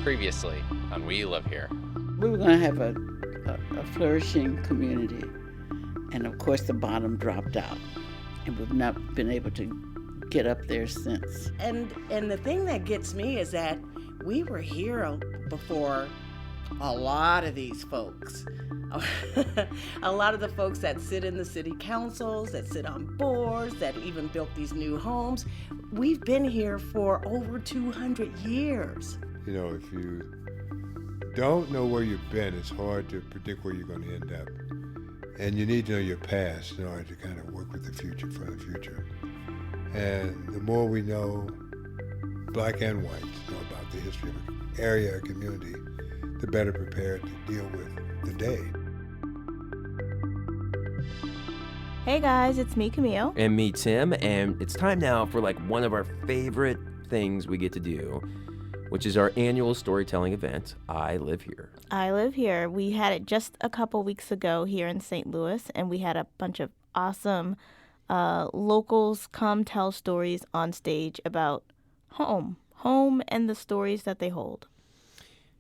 Previously on We Live Here. We were going to have a flourishing community, and of course the bottom dropped out, and we've not been able to get up there since. And the thing that gets me is that we were here before a lot of these folks. A lot of the folks that sit in the city councils, that sit on boards, that even built these new homes. We've been here for over 200 years. You know, if you don't know where you've been, it's hard to predict where you're going to end up. And you need to know your past in order to kind of work with the future for the future. And the more we know, black and white, know about the history of an area or community, the better prepared to deal with the day. Hey guys, it's me, Camille. And me, Tim, and it's time now for like one of our favorite things we get to do, which is our annual storytelling event, I Live Here. I Live Here. We had it just a couple weeks ago here in St. Louis, and we had a bunch of awesome locals come tell stories on stage about home and the stories that they hold.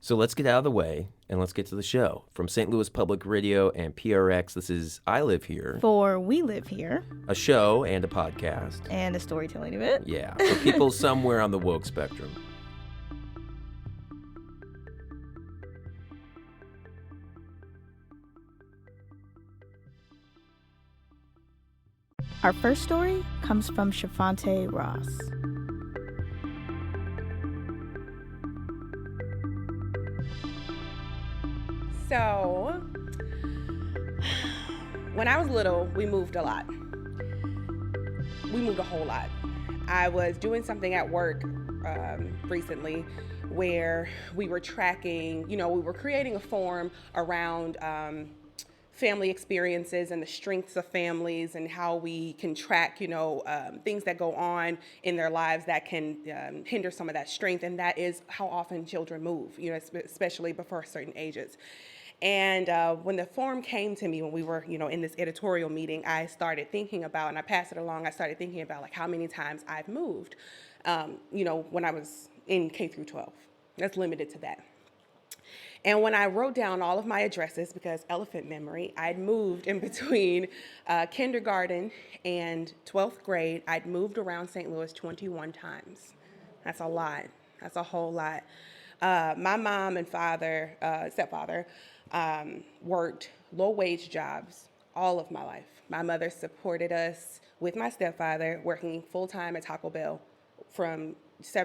So let's get out of the way and let's get to the show. From St. Louis Public Radio and PRX, this is I Live Here. For We Live Here. A show and a podcast. And a storytelling event. Yeah, for people somewhere on the woke spectrum. Our first story comes from Shafante Ross. So, when I was little, we moved a lot. We moved a whole lot. I was doing something at work recently where we were tracking, we were creating a form around family experiences and the strengths of families and how we can track, things that go on in their lives that can hinder some of that strength. And that is how often children move, especially before certain ages. And when the form came to me when we were, in this editorial meeting, I started thinking about, and I passed it along, I started thinking about like how many times I've moved, when I was in K through 12. That's limited to that. And when I wrote down all of my addresses, because elephant memory, I'd moved in between kindergarten and 12th grade. I'd moved around St. Louis 21 times. That's a lot. That's a whole lot. My mom and stepfather, worked low-wage jobs all of my life. My mother supported us with my stepfather working full-time at Taco Bell from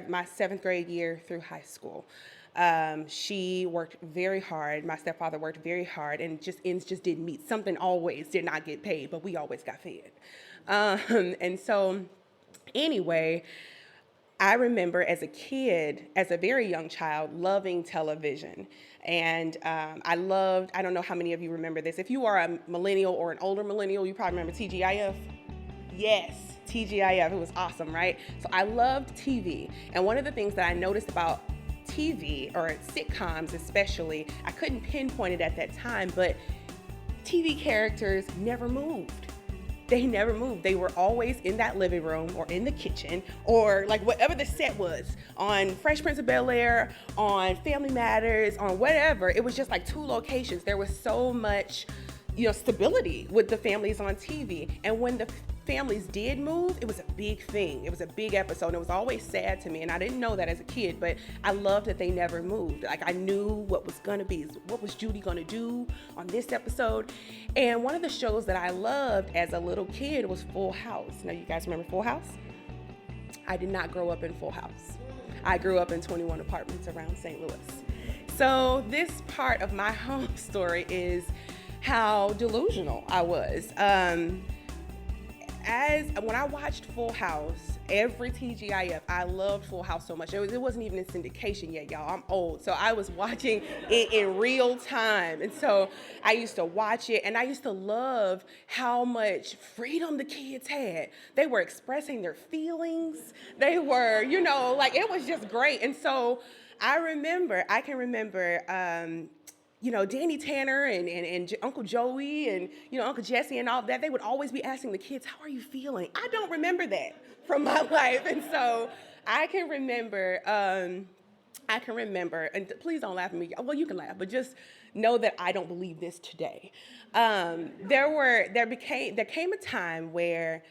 my 7th grade year through high school. She worked very hard. My stepfather worked very hard, and ends just didn't meet. Something always did not get paid, but we always got fed. And so anyway, I remember as a kid, as a very young child, loving television. And I don't know how many of you remember this. If you are a millennial or an older millennial, you probably remember TGIF. Yes, TGIF, it was awesome, right? So I loved TV. And one of the things that I noticed about TV, or sitcoms especially, I couldn't pinpoint it at that time, but TV characters never moved. They never moved. They were always in that living room or in the kitchen or like whatever the set was on Fresh Prince of Bel-Air, on Family Matters, on whatever. It was just like two locations. There was so much, stability with the families on TV. And when the families did move, it was a big thing. It was a big episode. And it was always sad to me. And I didn't know that as a kid, but I loved that they never moved. Like I knew what was going to be, what was Judy going to do on this episode. And one of the shows that I loved as a little kid was Full House. Now you guys remember Full House? I did not grow up in Full House. I grew up in 21 apartments around St. Louis. So this part of my home story is how delusional I was. When I watched Full House, every TGIF, I loved Full House so much. It wasn't even in syndication yet, y'all. I'm old, so I was watching it in real time. And so I used to watch it, and I used to love how much freedom the kids had. They were expressing their feelings. They were, it was just great. And so I can remember Danny Tanner and Uncle Joey and, Uncle Jesse and all of that, they would always be asking the kids, how are you feeling? I don't remember that from my life. And so I can remember I can remember, and please don't laugh at me. Well, you can laugh, but just know that I don't believe this today. There came a time where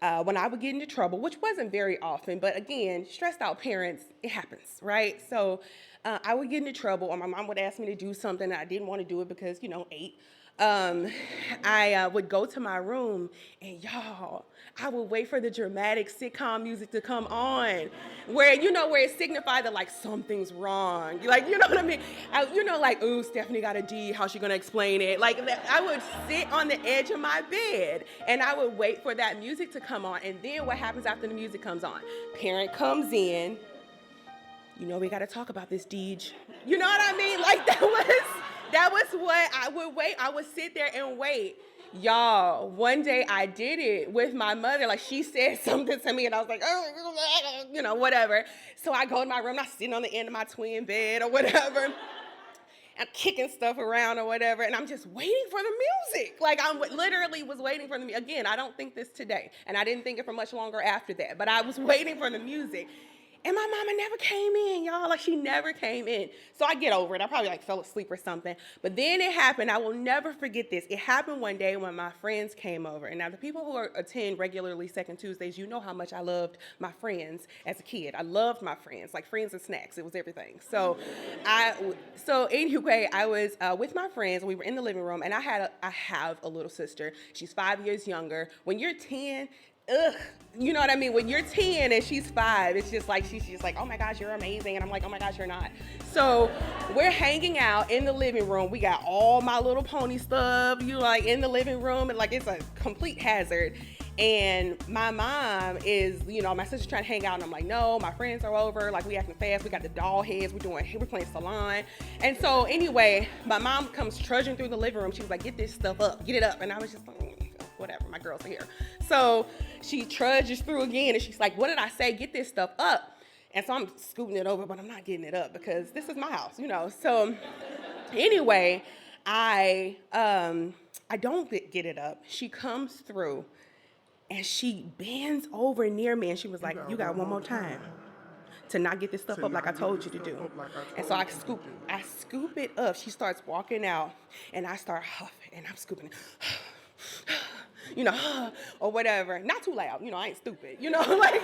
when I would get into trouble, which wasn't very often, but again, stressed out parents, it happens, right? So I would get into trouble, or my mom would ask me to do something, and I didn't want to do it because, 8. I would go to my room, and y'all, I would wait for the dramatic sitcom music to come on, where it signified that like something's wrong, like, you know what I mean? Like, ooh, Stephanie got a D, how's she gonna explain it? Like, I would sit on the edge of my bed, and I would wait for that music to come on, and then what happens after the music comes on? Parent comes in, we gotta talk about this, Deej. You know what I mean? Like, that was what I would wait. I would sit there and wait. Y'all, one day I did it with my mother. Like, she said something to me, and I was like, oh, whatever. So I go to my room, I'm sitting on the end of my twin bed or whatever. I'm kicking stuff around or whatever, and I'm just waiting for the music. Like, I literally was waiting for the music. Again, I don't think this today, and I didn't think it for much longer after that, but I was waiting for the music. And my mama never came in, y'all. Like, she never came in. So I get over it. I probably fell asleep or something. But then it happened. I will never forget this. It happened one day when my friends came over. And now the people who attend regularly Second Tuesdays, you know how much I loved my friends as a kid. I loved my friends, like friends and snacks. It was everything. So anyway, I was with my friends. We were in the living room, and I have a little sister. She's 5 years younger. When you're 10, you know what I mean? When you're 10 and she's 5, it's just like, she's just like, oh my gosh, you're amazing. And I'm like, oh my gosh, you're not. So we're hanging out in the living room. We got all My Little Pony stuff, like in the living room, and like it's a complete hazard. And my mom is, my sister's trying to hang out, and I'm like, no, my friends are over. Like, we acting fast. We got the doll heads. We're playing salon. And so anyway, my mom comes trudging through the living room. She was like, get this stuff up, get it up. And I was just like, whatever, my girls are here. So she trudges through again, and she's like, what did I say? Get this stuff up. And so I'm scooting it over, but I'm not getting it up because this is my house, So anyway, I don't get it up. She comes through, and she bends over near me, and she was like, you got one more time to not get this stuff up like I told you to do. And so I scoop it up. She starts walking out, and I start huffing, and I'm scooping it. Or whatever. Not too loud, I ain't stupid, like,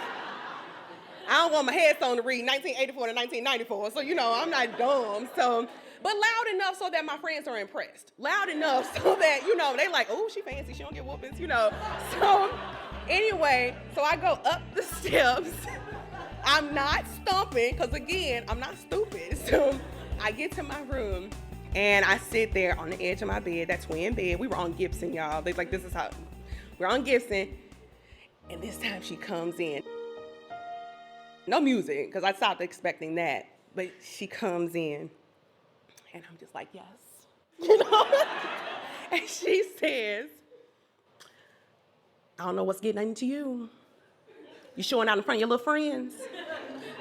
I don't want my headstone to read 1984 to 1994, so, I'm not dumb, so, but loud enough so that my friends are impressed. Loud enough so that, they like, oh, she fancy, she don't get whoopings, So, anyway, so I go up the steps. I'm not stomping, because again, I'm not stupid, so I get to my room, and I sit there on the edge of my bed, that twin bed. We were on Gibson, y'all. They like, this is how, we're on Gibson. And this time she comes in. No music, because I stopped expecting that. But she comes in, and I'm just like, yes. And she says, I don't know what's getting into you. You showing out in front of your little friends,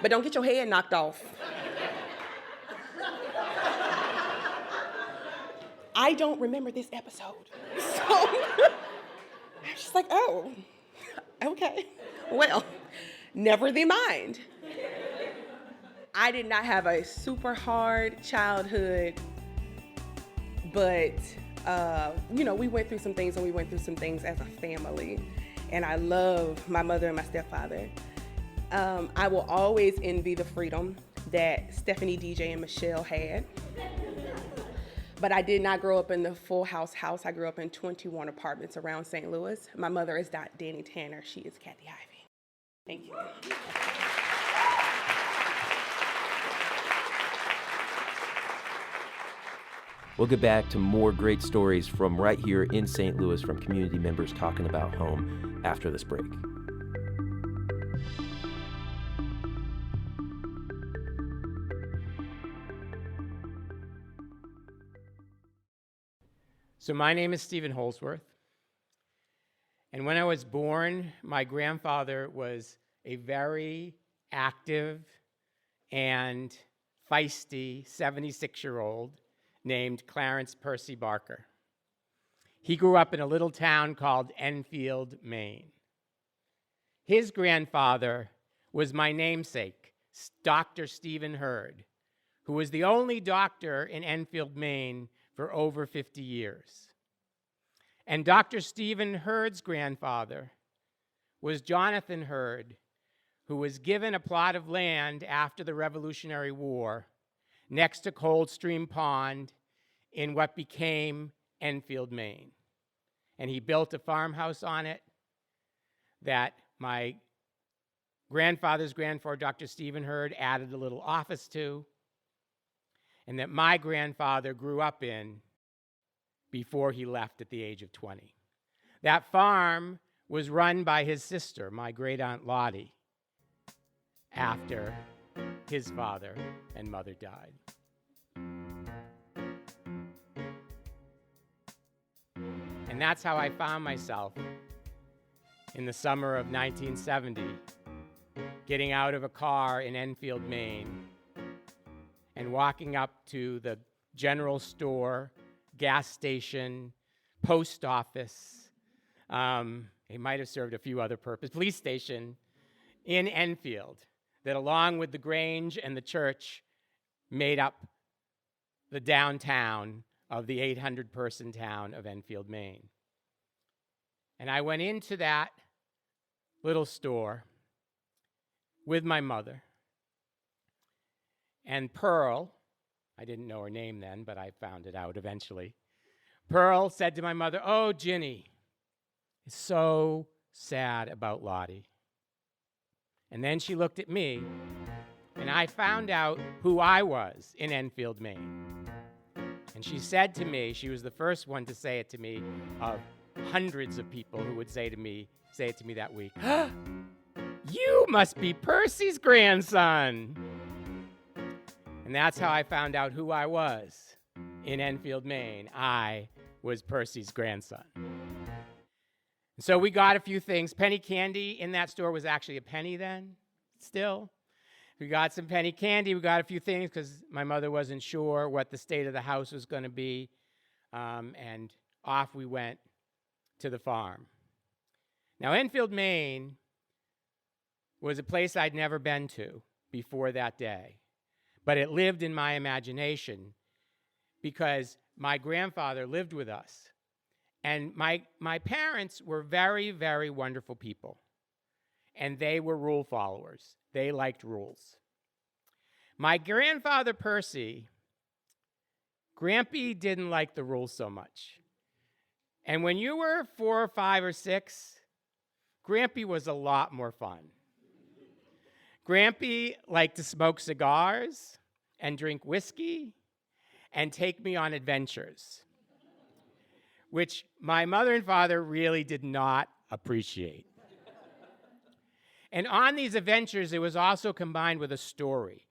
but don't get your head knocked off. I don't remember this episode. So I'm just like, oh, okay. Well, never the mind. I did not have a super hard childhood, but, we went through some things, and we went through some things as a family. And I love my mother and my stepfather. I will always envy the freedom that Stephanie, DJ, and Michelle had. But I did not grow up in the full house. I grew up in 21 apartments around St. Louis. My mother is Danny Tanner. She is Kathy Ivy. Thank you. We'll get back to more great stories from right here in St. Louis from community members talking about home after this break. So my name is Stephen Holsworth, and when I was born, my grandfather was a very active and feisty 76-year-old named Clarence Percy Barker. He grew up in a little town called Enfield, Maine. His grandfather was my namesake, Dr. Stephen Hurd, who was the only doctor in Enfield, Maine for over 50 years. And Dr. Stephen Hurd's grandfather was Jonathan Hurd, who was given a plot of land after the Revolutionary War next to Coldstream Pond in what became Enfield, Maine. And he built a farmhouse on it that my grandfather's grandfather, Dr. Stephen Hurd, added a little office to, and that my grandfather grew up in before he left at the age of 20. That farm was run by his sister, my great-aunt Lottie, after his father and mother died. And that's how I found myself in the summer of 1970, getting out of a car in Enfield, Maine, and walking up to the general store, gas station, post office. It might have served a few other purposes, police station in Enfield, that along with the Grange and the church made up the downtown of the 800-person town of Enfield, Maine. And I went into that little store with my mother. And Pearl, I didn't know her name then, but I found it out eventually. Pearl said to my mother, "Oh, Ginny is so sad about Lottie." And then she looked at me, and I found out who I was in Enfield, Maine. And she said to me, she was the first one to say it to me, of hundreds of people who would say it to me that week, "You must be Percy's grandson." And that's how I found out who I was in Enfield, Maine. I was Percy's grandson. So we got a few things. Penny candy in that store was actually a penny then, still. We got some penny candy. We got a few things because my mother wasn't sure what the state of the house was going to be. And off we went to the farm. Now, Enfield, Maine was a place I'd never been to before that day. But it lived in my imagination because my grandfather lived with us. And my parents were very, very wonderful people. And they were rule followers. They liked rules. My grandfather, Percy, Grampy didn't like the rules so much. And when you were 4 or 5 or 6, Grampy was a lot more fun. Grampy liked to smoke cigars and drink whiskey and take me on adventures, which my mother and father really did not appreciate. And on these adventures, it was also combined with a story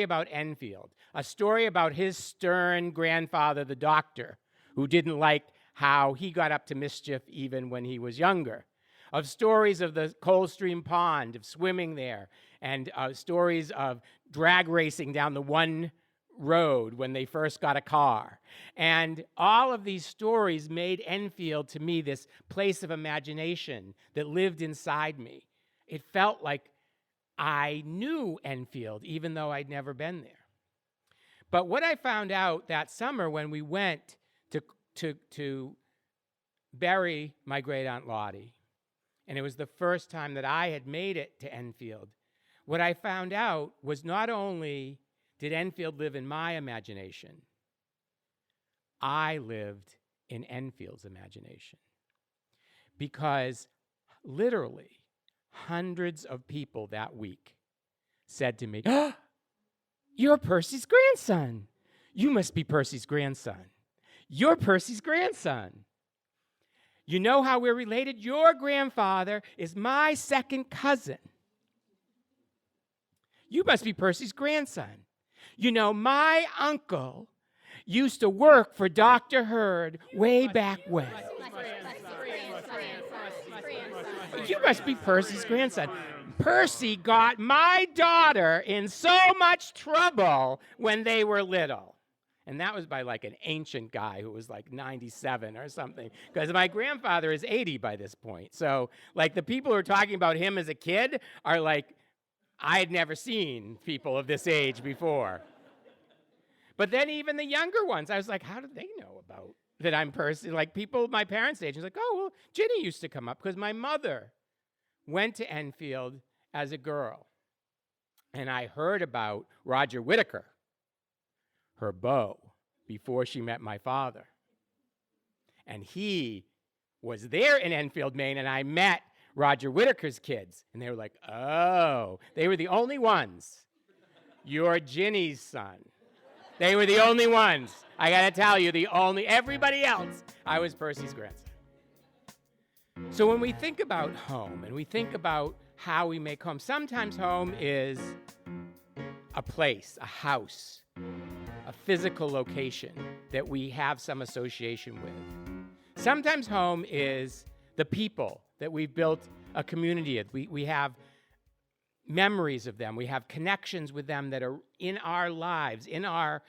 about Enfield, a story about his stern grandfather, the doctor, who didn't like how he got up to mischief even when he was younger, of stories of the Coldstream Pond, of swimming there, and stories of drag racing down the one road when they first got a car. And all of these stories made Enfield, to me, this place of imagination that lived inside me. It felt like I knew Enfield, even though I'd never been there. But what I found out that summer when we went to bury my great-aunt Lottie, and it was the first time that I had made it to Enfield, what I found out was not only did Enfield live in my imagination, I lived in Enfield's imagination. Because literally hundreds of people that week said to me, "Oh, you're Percy's grandson. You must be Percy's grandson. You're Percy's grandson. You know how we're related? Your grandfather is my second cousin. You must be Percy's grandson. You know, my uncle used to work for Dr. Hurd way back when. You must be Percy's grandson. Percy got my daughter in so much trouble when they were little." And that was by like an ancient guy who was like 97 or something, because my grandfather is 80 by this point. So like the people who are talking about him as a kid are like, I had never seen people of this age before. But then even the younger ones, I was like, how did they know about that I'm Percy? Like people my parents' age was like, oh, well, Ginny used to come up because my mother went to Enfield as a girl. And I heard about Roger Whittaker, her beau, before she met my father. And he was there in Enfield, Maine, and I met Roger Whittaker's kids. And they were like, oh, they were the only ones. You're Ginny's son. They were the only ones. I gotta tell you, everybody else, I was Percy's grandson. So when we think about home and we think about how we make home, sometimes home is a place, a house, a physical location that we have some association with. Sometimes home is the people that we've built a community with. We have memories of them. We have connections with them that are in our lives, in our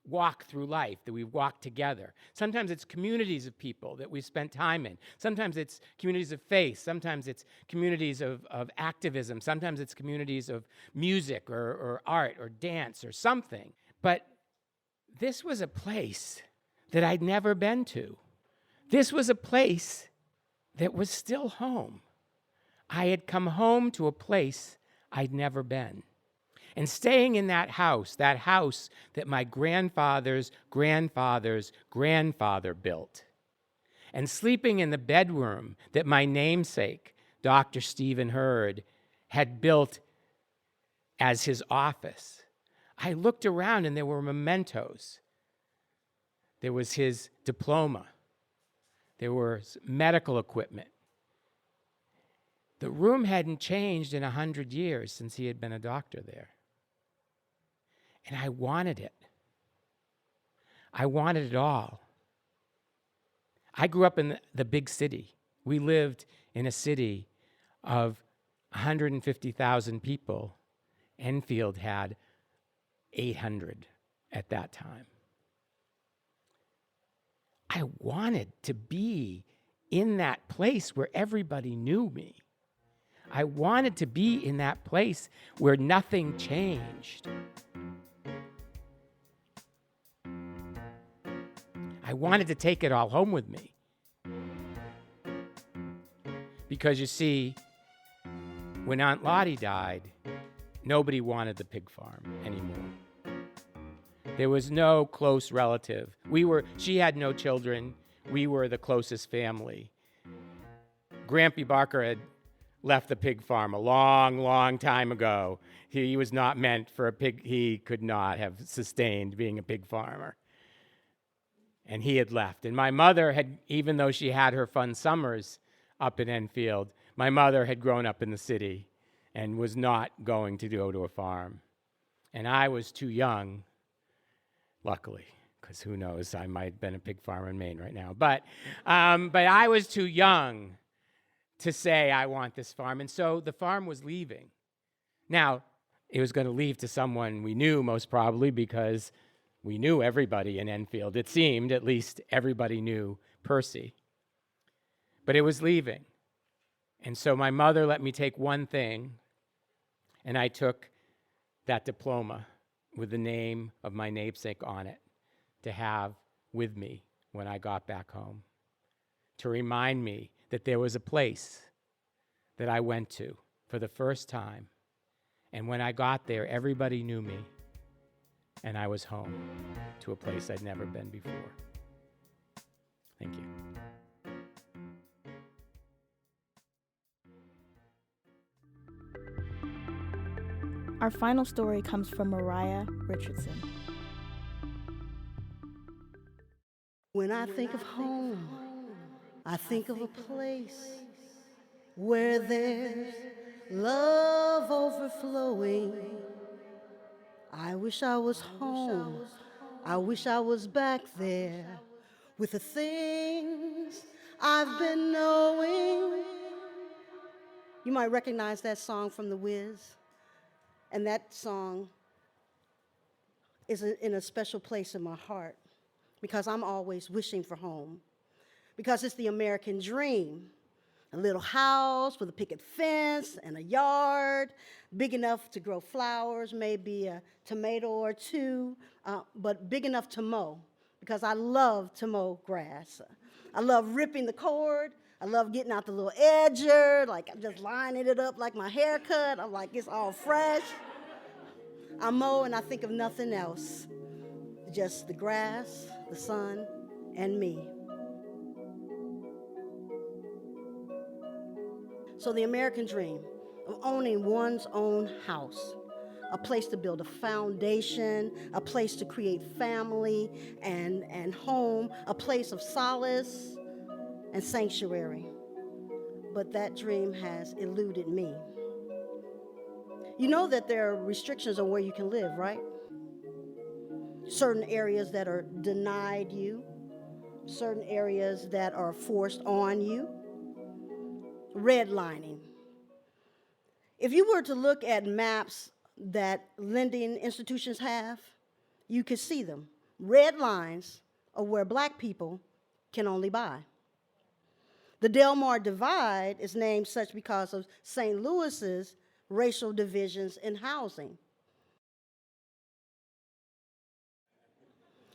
walk through life, that we've walked together. Sometimes it's communities of people that we've spent time in. Sometimes it's communities of faith. Sometimes it's communities of activism. Sometimes it's communities of music or art or dance or something. But this was a place that I'd never been to. This was a place that was still home. I had come home to a place I'd never been. And staying in that house that my grandfather's grandfather's grandfather built, and sleeping in the bedroom that my namesake, Dr. Stephen Hurd, had built as his office, I looked around and there were mementos. There was his diploma. There was medical equipment. The room hadn't changed in 100 years since he had been a doctor there. And I wanted it. I wanted it all. I grew up in the big city. We lived in a city of 150,000 people. Enfield had 800 at that time. I wanted to be in that place where everybody knew me. I wanted to be in that place where nothing changed. I wanted to take it all home with me. Because you see, when Aunt Lottie died, nobody wanted the pig farm anymore. There was no close relative. She had no children. We were the closest family. Grampy Barker had left the pig farm a long, long time ago. He was not meant for a pig. He could not have sustained being a pig farmer. And he had left. And my mother had, even though she had her fun summers up in Enfield, my mother had grown up in the city and was not going to go to a farm. And I was too young, luckily, because who knows, I might have been a pig farmer in Maine right now. But I was too young to say, I want this farm. And so the farm was leaving. Now, it was going to leave to someone we knew, most probably, because we knew everybody in Enfield. It seemed, at least, everybody knew Percy. But it was leaving. And so my mother let me take one thing, and I took that diploma with the name of my namesake on it to have with me when I got back home, to remind me that there was a place that I went to for the first time. And when I got there, everybody knew me. And I was home to a place I'd never been before. Thank you. Our final story comes from Mariah Richardson. When I think of home, I think of a place where there's love overflowing. I wish I was home. I wish I was back there with the things I've been knowing. You might recognize that song from The Wiz. And that song is in a special place in my heart because I'm always wishing for home. Because it's the American dream A little house with a picket fence and a yard, big enough to grow flowers, maybe a tomato or two, but big enough to mow, because I love to mow grass. I love ripping the cord. I love getting out the little edger, like I'm just lining it up like my haircut. I'm like, it's all fresh. I mow and I think of nothing else, just the grass, the sun, and me. So the American dream of owning one's own house, a place to build a foundation, a place to create family and home, a place of solace and sanctuary. But that dream has eluded me. You know that there are restrictions on where you can live, right? Certain areas that are denied you, certain areas that are forced on you. Redlining. If you were to look at maps that lending institutions have, you could see them. Red lines are where black people can only buy. The Delmar Divide is named such because of St. Louis's racial divisions in housing.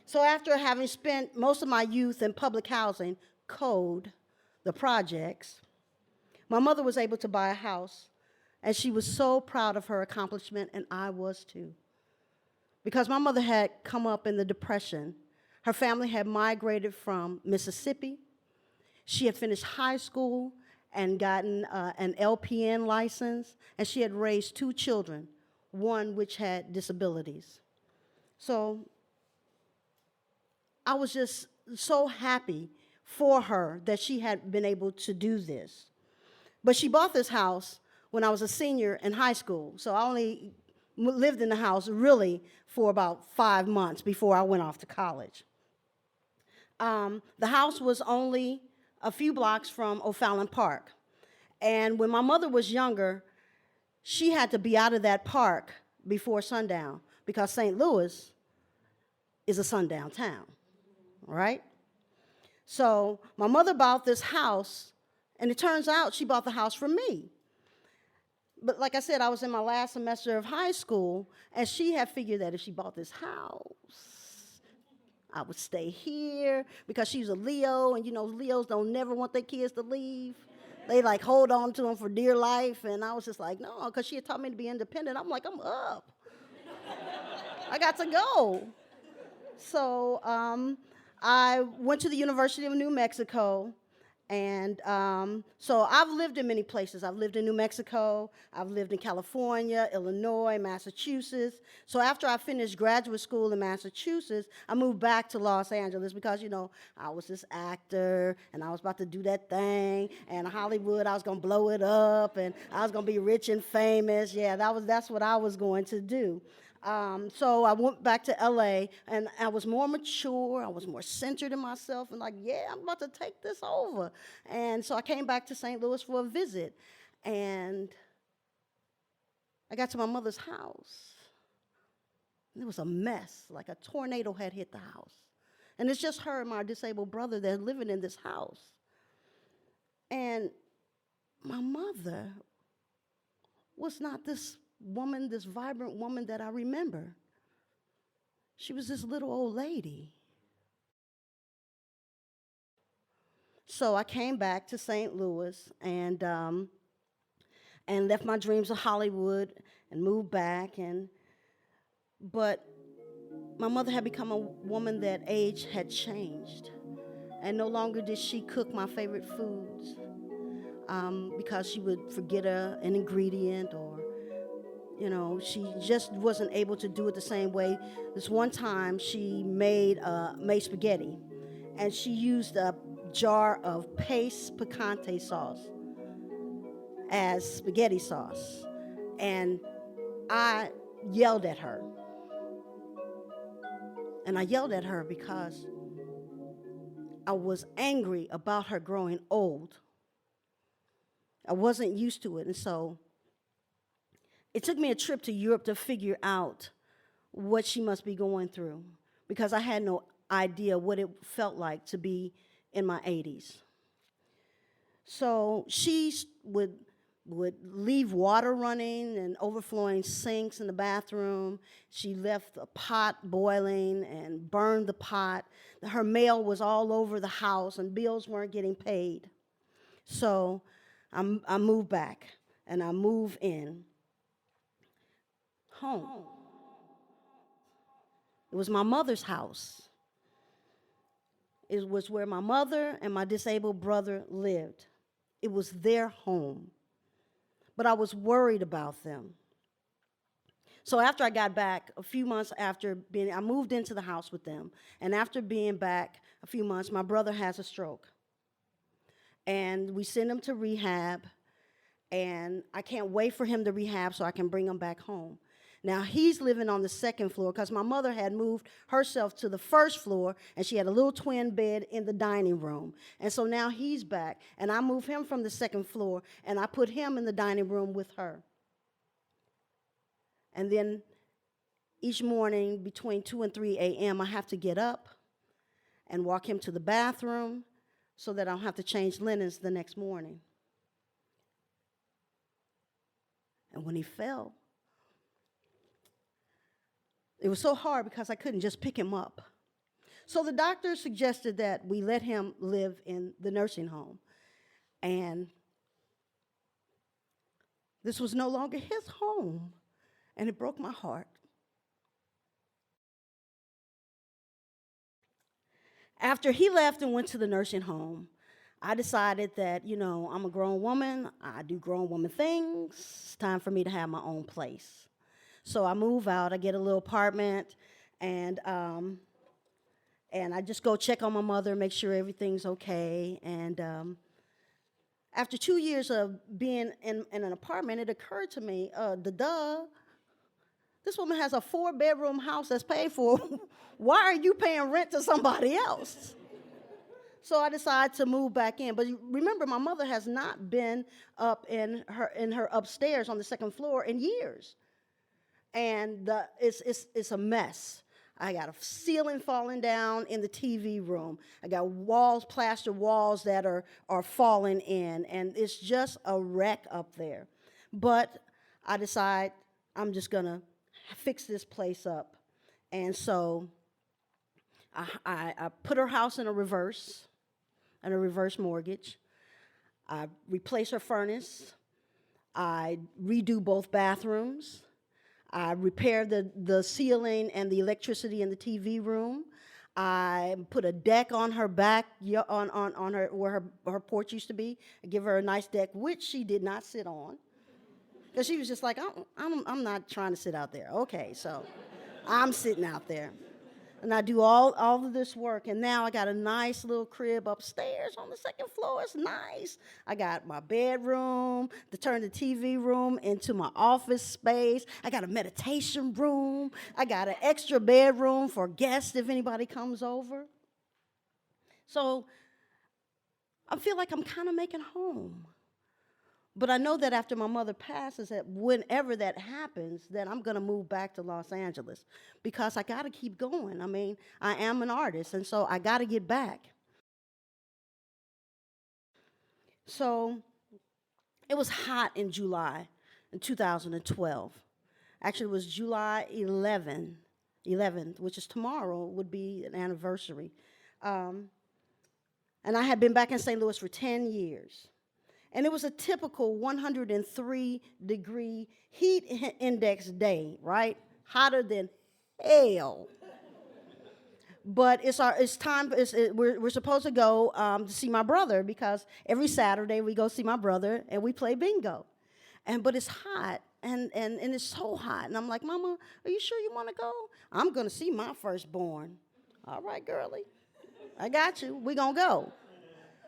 So after having spent most of my youth in public housing, code, the projects, my mother was able to buy a house, and she was so proud of her accomplishment, and I was too. Because my mother had come up in the Depression. Her family had migrated from Mississippi. She had finished high school and gotten an LPN license, and she had raised 2 children, one which had disabilities. So I was just so happy for her that she had been able to do this. But she bought this house when I was a senior in high school, so I only lived in the house really for about 5 months before I went off to college. The house was only a few blocks from O'Fallon Park, and when my mother was younger, she had to be out of that park before sundown because St. Louis is a sundown town, right? So my mother bought this house. And it turns out she bought the house for me. But like I said, I was in my last semester of high school, and she had figured that if she bought this house, I would stay here because she's a Leo, and you know, Leos don't never want their kids to leave. They like hold on to them for dear life, and I was just like, no, because she had taught me to be independent. I'm like, I'm up. I got to go. So I went to the University of New Mexico. And so I've lived in many places. I've lived in New Mexico, I've lived in California, Illinois, Massachusetts. So after I finished graduate school in Massachusetts, I moved back to Los Angeles because, you know, I was this actor, and I was about to do that thing, and Hollywood, I was gonna blow it up, and I was gonna be rich and famous. Yeah, that's what I was going to do. So I went back to LA, and I was more mature, I was more centered in myself, and like, yeah, I'm about to take this over. And so I came back to St. Louis for a visit, and I got to my mother's house. And it was a mess, like a tornado had hit the house. And it's just her and my disabled brother that are living in this house. And my mother was not this woman, this vibrant woman that I remember. She was this little old lady. So I came back to St. Louis and left my dreams of Hollywood and moved back. But my mother had become a woman that age had changed, and no longer did she cook my favorite foods because she would forget an ingredient, or you know, she just wasn't able to do it the same way. This one time she made spaghetti, and she used a jar of Pace Picante sauce as spaghetti sauce. And I yelled at her. And I yelled at her because I was angry about her growing old. I wasn't used to it, and so it took me a trip to Europe to figure out what she must be going through, because I had no idea what it felt like to be in my 80s. So would leave water running and overflowing sinks in the bathroom. She left a pot boiling and burned the pot. Her mail was all over the house and bills weren't getting paid. So I moved back and I moved in home. It was my mother's house. It was where my mother and my disabled brother lived. It was their home. But I was worried about them. So after I got back, a few months after I moved into the house with them. And after being back a few months, my brother has a stroke. And we send him to rehab. And I can't wait for him to rehab so I can bring him back home. Now, he's living on the second floor because my mother had moved herself to the first floor, and she had a little twin bed in the dining room. And so now he's back, and I moved him from the second floor, and I put him in the dining room with her. And then each morning between 2 and 3 a.m., I have to get up and walk him to the bathroom so that I don't have to change linens the next morning. And when he fell, it was so hard because I couldn't just pick him up. So the doctor suggested that we let him live in the nursing home. And this was no longer his home, and it broke my heart. After he left and went to the nursing home, I decided that, I'm a grown woman. I do grown woman things. It's time for me to have my own place. So I move out, I get a little apartment, and I just go check on my mother, make sure everything's okay. And after 2 years of being in an apartment, it occurred to me, this woman has a 4-bedroom house that's paid for. Why are you paying rent to somebody else? So I decided to move back in. But remember, my mother has not been up in her upstairs on the second floor in years. And it's a mess. I got a ceiling falling down in the TV room. I got plaster walls that are falling in, and it's just a wreck up there. But I decide I'm just gonna fix this place up. And so I put her house in a reverse mortgage. I replace her furnace. I redo both bathrooms. I repaired the ceiling and the electricity in the TV room. I put a deck on her back, on her where her porch used to be. I give her a nice deck, which she did not sit on, because she was just like, I'm not trying to sit out there. Okay, so I'm sitting out there. And I do all of this work, and now I got a nice little crib upstairs on the second floor. It's nice. I got my bedroom to turn the TV room into my office space. I got a meditation room. I got an extra bedroom for guests if anybody comes over. So I feel like I'm kind of making home. But I know that after my mother passes, that whenever that happens, that I'm going to move back to Los Angeles because I got to keep going. I mean, I am an artist, and so I got to get back. So it was hot in July in 2012. Actually, it was July 11th, which is tomorrow, would be an anniversary. And I had been back in St. Louis for 10 years. And it was a typical 103-degree heat index day, right? Hotter than hell. But it's time. We're supposed to go to see my brother because every Saturday we go see my brother and we play bingo. But it's hot and it's so hot. And I'm like, Mama, are you sure you want to go? I'm going to see my firstborn. All right, girlie. I got you. We're going to go.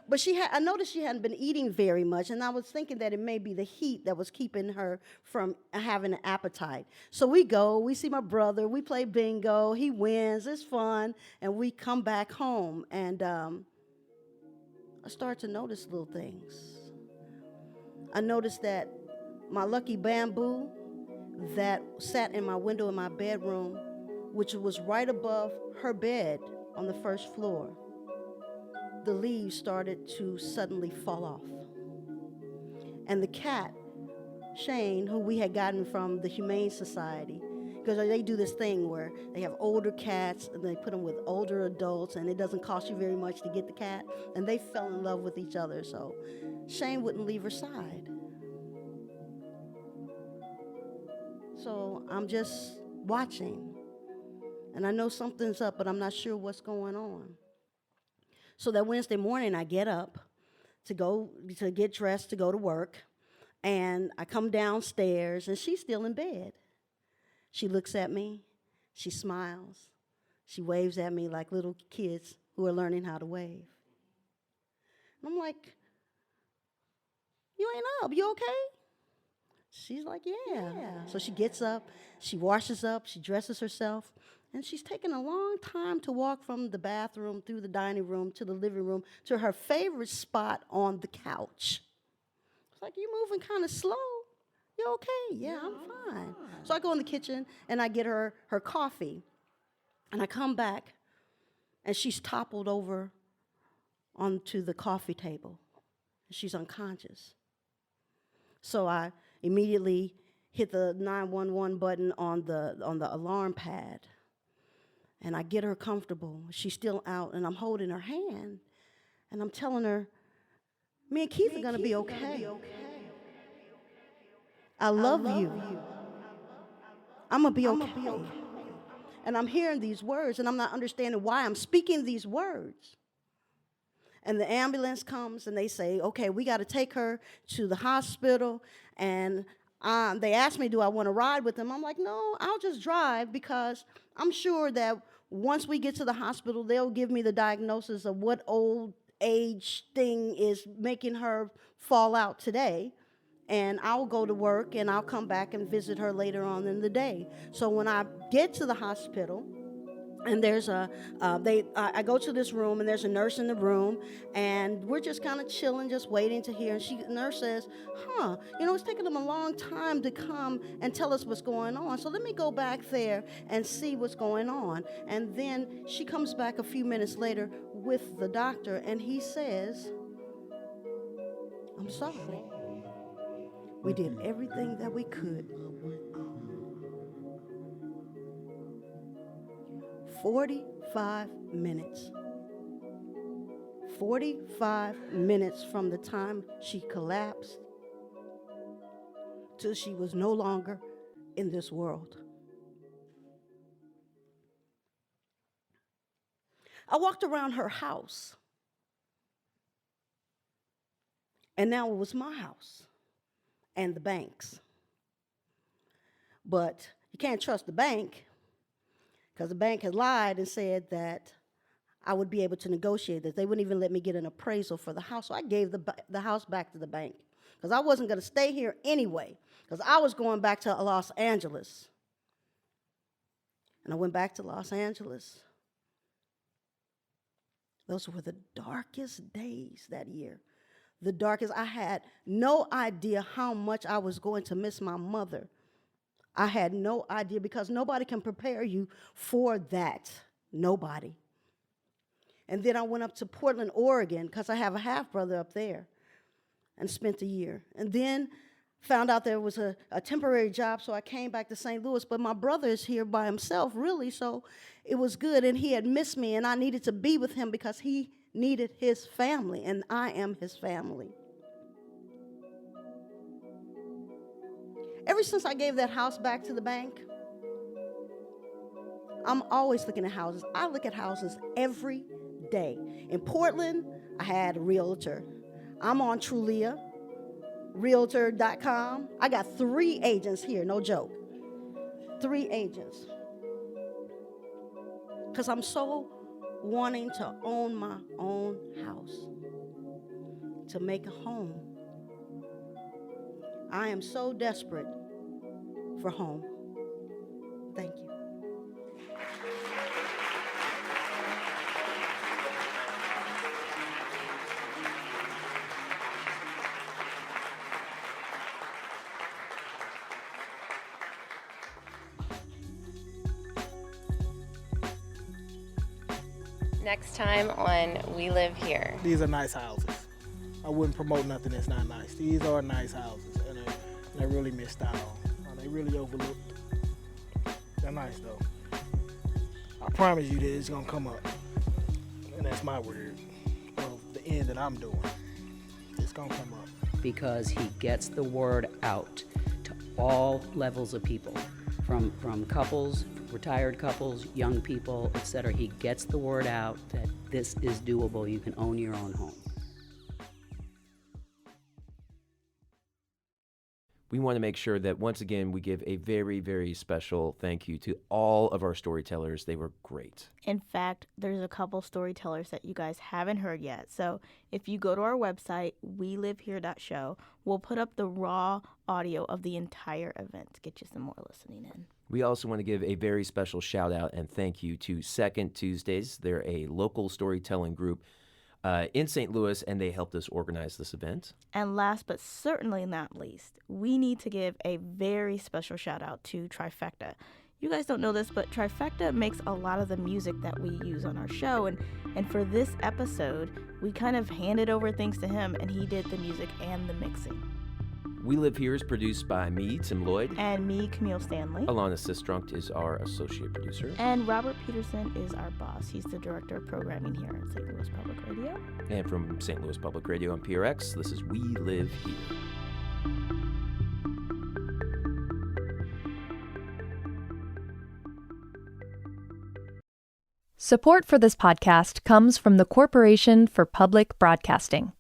But I noticed she hadn't been eating very much, and I was thinking that it may be the heat that was keeping her from having an appetite. So we go, we see my brother, we play bingo, he wins, it's fun, and we come back home. And I start to notice little things. I noticed that my lucky bamboo that sat in my window in my bedroom, which was right above her bed on the first floor, the leaves started to suddenly fall off. And the cat, Shane, who we had gotten from the Humane Society, because they do this thing where they have older cats and they put them with older adults, and it doesn't cost you very much to get the cat. And they fell in love with each other, so Shane wouldn't leave her side. So I'm just watching, and I know something's up, but I'm not sure what's going on. So that Wednesday morning, I get up to get dressed to go to work, and I come downstairs, and she's still in bed. She looks at me, she smiles, she waves at me like little kids who are learning how to wave. And I'm like, "You ain't up, you okay?" She's like, yeah. So she gets up, she washes up, she dresses herself, and she's taken a long time to walk from the bathroom through the dining room to the living room to her favorite spot on the couch. It's like, "You moving kind of slow. You okay?" "Yeah, I'm fine." So I go in the kitchen and I get her coffee. And I come back and she's toppled over onto the coffee table. She's unconscious. So I immediately hit the 911 button on the alarm pad. And I get her comfortable. She's still out, and I'm holding her hand. And I'm telling her, "Me and Keith are going to be okay. I love you. I'm going to be okay." And I'm hearing these words, and I'm not understanding why I'm speaking these words. And the ambulance comes, and they say, "Okay, we got to take her to the hospital." And they asked me, do I want to ride with them? I'm like, "No, I'll just drive, because I'm sure that once we get to the hospital, they'll give me the diagnosis of what old age thing is making her fall out today. And I'll go to work, and I'll come back and visit her later on in the day." So when I get to the hospital, and there's I go to this room, and there's a nurse in the room, and we're just kind of chilling, just waiting to hear. And the nurse says, "It's taking them a long time to come and tell us what's going on. So let me go back there and see what's going on." And then she comes back a few minutes later with the doctor, and he says, "I'm sorry. We did everything that we could." 45 minutes. 45 minutes from the time she collapsed till she was no longer in this world. I walked around her house, and now it was my house and the bank's. But you can't trust the bank, because the bank had lied and said that I would be able to negotiate this. They wouldn't even let me get an appraisal for the house. So I gave the house back to the bank, because I wasn't going to stay here anyway, because I was going back to Los Angeles. And I went back to Los Angeles. Those were the darkest days that year. The darkest. I had no idea how much I was going to miss my mother. I had no idea, because nobody can prepare you for that. Nobody. And then I went up to Portland, Oregon, because I have a half-brother up there, and spent a year. And then found out there was a temporary job, so I came back to St. Louis. But my brother is here by himself, really, so it was good. And he had missed me, and I needed to be with him because he needed his family, and I am his family. Ever since I gave that house back to the bank, I'm always looking at houses. I look at houses every day. In Portland, I had a realtor. I'm on Trulia, Realtor.com. I got 3 agents here, no joke. 3 agents. Because I'm so wanting to own my own house, to make a home. I am so desperate for home. Thank you. Next time on We Live Here. These are nice houses. I wouldn't promote nothing that's not nice. These are nice houses, and they're really missed out on. They really overlooked. They're nice though. I promise you that it's gonna come up, and that's my word of the end that I'm doing. It's gonna come up. Because he gets the word out to all levels of people, from couples, retired couples, young people, etc. He gets the word out that this is doable. You can own your own home. We want to make sure that once again we give a very, very special thank you to all of our storytellers. They were great. In fact, there's a couple storytellers that you guys haven't heard yet. So if you go to our website, welivehere.show, we'll put up the raw audio of the entire event to get you some more listening in. We also want to give a very special shout out and thank you to Second Tuesdays. They're a local storytelling group in St. Louis, and they helped us organize this event. And last but certainly not least, we need to give a very special shout out to Trifecta. You guys don't know this, but Trifecta makes a lot of the music that we use on our show. And for this episode, we kind of handed over things to him, and he did the music and the mixing. We Live Here is produced by me, Tim Lloyd. And me, Camille Stanley. Alana Sistrunk is our associate producer. And Robert Peterson is our boss. He's the director of programming here at St. Louis Public Radio. And from St. Louis Public Radio and PRX, this is We Live Here. Support for this podcast comes from the Corporation for Public Broadcasting.